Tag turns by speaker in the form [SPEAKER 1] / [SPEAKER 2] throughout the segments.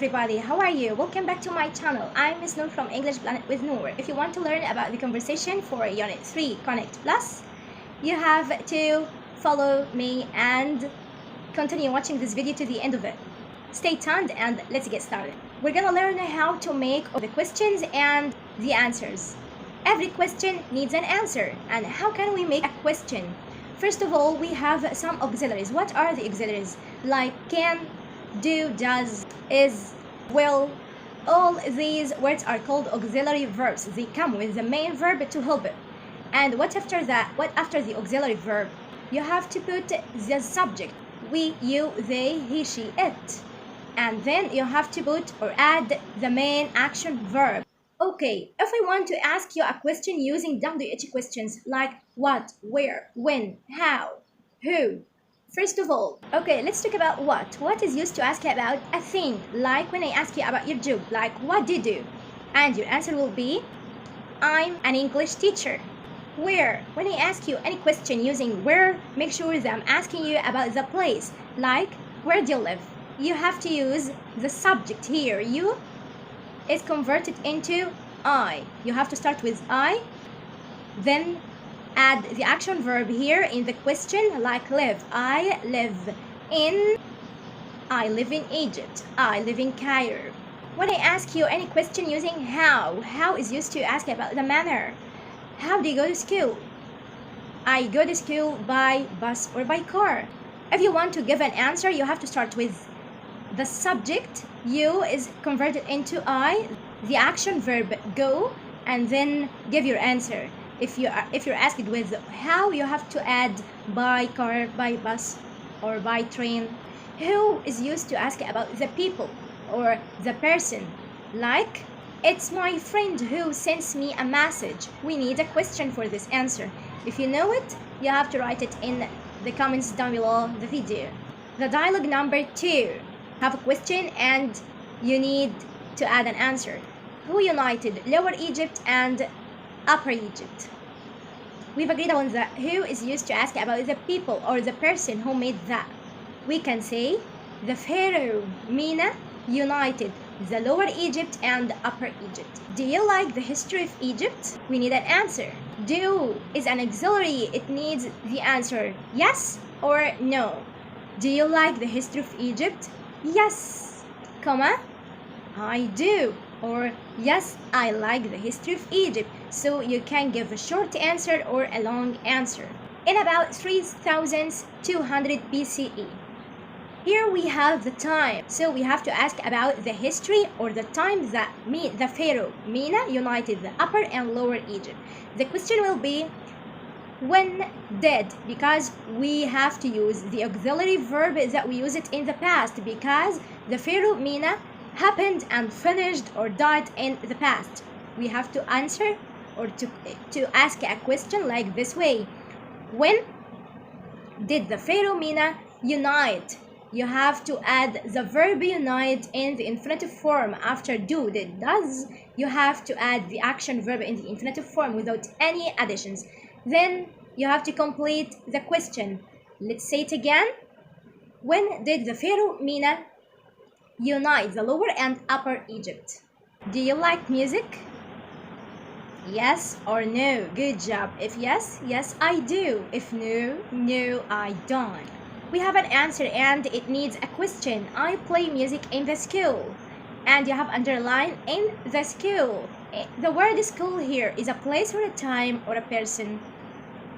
[SPEAKER 1] everybody, how are you? Welcome back to my channel. I'm Miss Nour from English Planet with Nour. If you want to learn about the conversation for Unit 3 Connect Plus, you have to follow me and continue watching this video to the end of it. Stay tuned and let's get started. We're gonna learn how to make the questions and the answers. Every question needs an answer. And how can we make a question? First of all, we have some auxiliaries. What are the auxiliaries? Like can, do, does, is, will. All these words are called auxiliary verbs. They come with the main verb to help it. And what after that? What after the auxiliary verb? You have to put the subject. We, you, they, he, she, it. And then you have to put or add the main action verb. Okay, if I want to ask you a question using WH questions like what, where, when, how, who. First of all, okay, let's talk about what. What is used to ask about a thing, like when I ask you about your job, like what do you do? And your answer will be, I'm an English teacher. Where? When I ask you any question using where, make sure that I'm asking you about the place, like where do you live? You have to use the subject here. You is converted into I. You have to start with I, then add the action verb here in the question, like live. I live in Egypt. I live in Cairo. When I ask you any question using how is used to ask about the manner. How do you go to school? I go to school by bus or by car. If you want to give an answer, you have to start with the subject. You is converted into I, the action verb go, and then give your answer. If you're asked with how, you have to add by car, by bus, or by train. Who is used to ask about the people or the person, like it's my friend who sends me a message. We need a question for this answer. If you know it, you have to write it in the comments down below the video. The dialogue number 2. Have a question and you need to add an answer. Who united Lower Egypt and Upper Egypt? We've agreed on that who is used to ask about the people or the person who made that. We can say the pharaoh Meena united the Lower Egypt and Upper Egypt. Do you like the history of Egypt? We need an answer. Do is an auxiliary. It needs the answer yes or no. Do you like the history of Egypt? Yes, comma, I do. Or yes, I like the history of Egypt. So you can give a short answer or a long answer. In about 3200 BCE. Here we have the time. So we have to ask about the history or the time that the pharaoh Meena united the Upper and Lower Egypt. The question will be when did, because we have to use the auxiliary verb that we use it in the past, because the pharaoh Meena happened and finished or died in the past. We have to answer or to ask a question like this way. When did the pharaoh Meena unite? You have to add the verb unite in the infinitive form. After do, did, does, you have to add the action verb in the infinitive form without any additions. Then you have to complete the question. Let's say it again. When did the pharaoh Meena unite the Lower and Upper Egypt? Do you like music? Yes or no? Good job. If yes, yes I do. If no, no I don't. We have an answer and it needs a question. I play music in the school. And you have underlined in the school. The word school here is a place or a time or a person.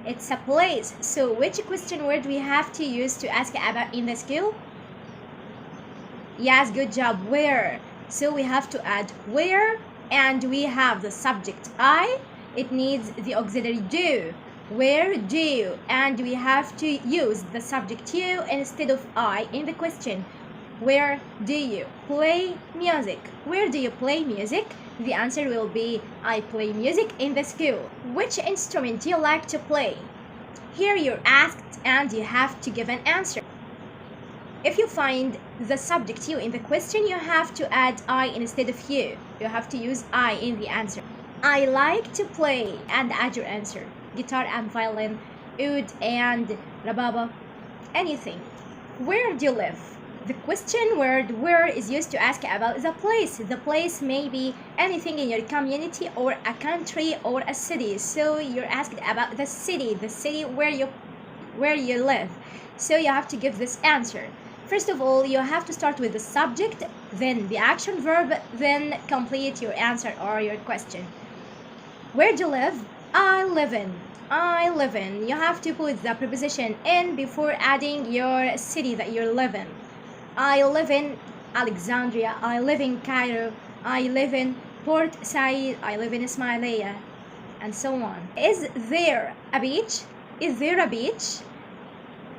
[SPEAKER 1] It's a place. So which question word we have to use to ask about in the school? Yes, good job. Where? So we have to add where, and we have the subject I. It needs the auxiliary do. Where do you? And we have to use the subject you instead of I in the question. Where do you play music? Where do you play music? The answer will be I play music in the school. Which instrument do you like to play? Here you're asked and you have to give an answer. If you find the subject you in the question, you have to add I instead of you. You have to use I in the answer. I like to play and add your answer. Guitar and violin, oud and rababa, anything. Where do you live? The question word where is used to ask about the place. The place may be anything in your community or a country or a city. So you're asked about the city where you live. So you have to give this answer. First of all, you have to start with the subject, then the action verb, then complete your answer or your question. Where do you live? I live in. I live in. You have to put the preposition in before adding your city that you live in. I live in Alexandria. I live in Cairo. I live in Port Said. I live in Ismailia. And so on. Is there a beach? Is there a beach?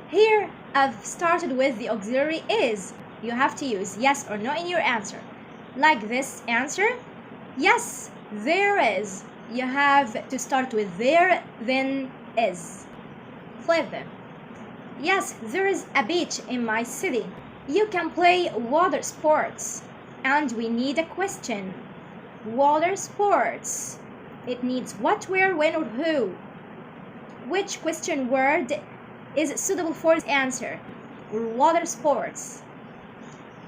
[SPEAKER 1] Here, I've started with the auxiliary is. You have to use yes or no in your answer. Like this answer, yes, there is. You have to start with there, then is. Flip them. Yes, there is a beach in my city. You can play water sports. And we need a question. Water sports. It needs what, where, when, or who. Which question word is suitable for this answer? Water sports.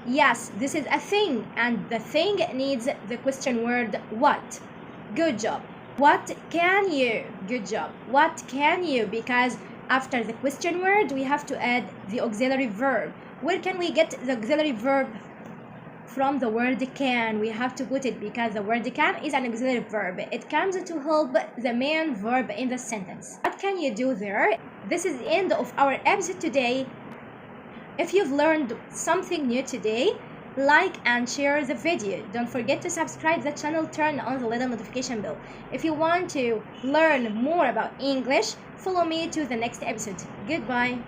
[SPEAKER 1] Yes, this is a thing, and the thing needs the question word what. Good job. What can you? Good job. What can you? Because after the question word, we have to add the auxiliary verb. Where can we get the auxiliary verb? From the word can. We have to put it because the word can is an auxiliary verb. It comes to help the main verb in the sentence. What can you do there? This is the end of our episode today. If you've learned something new today, like and share the video. Don't forget to subscribe the channel, turn on the little notification bell. If you want to learn more about English, follow me to the next episode. Goodbye.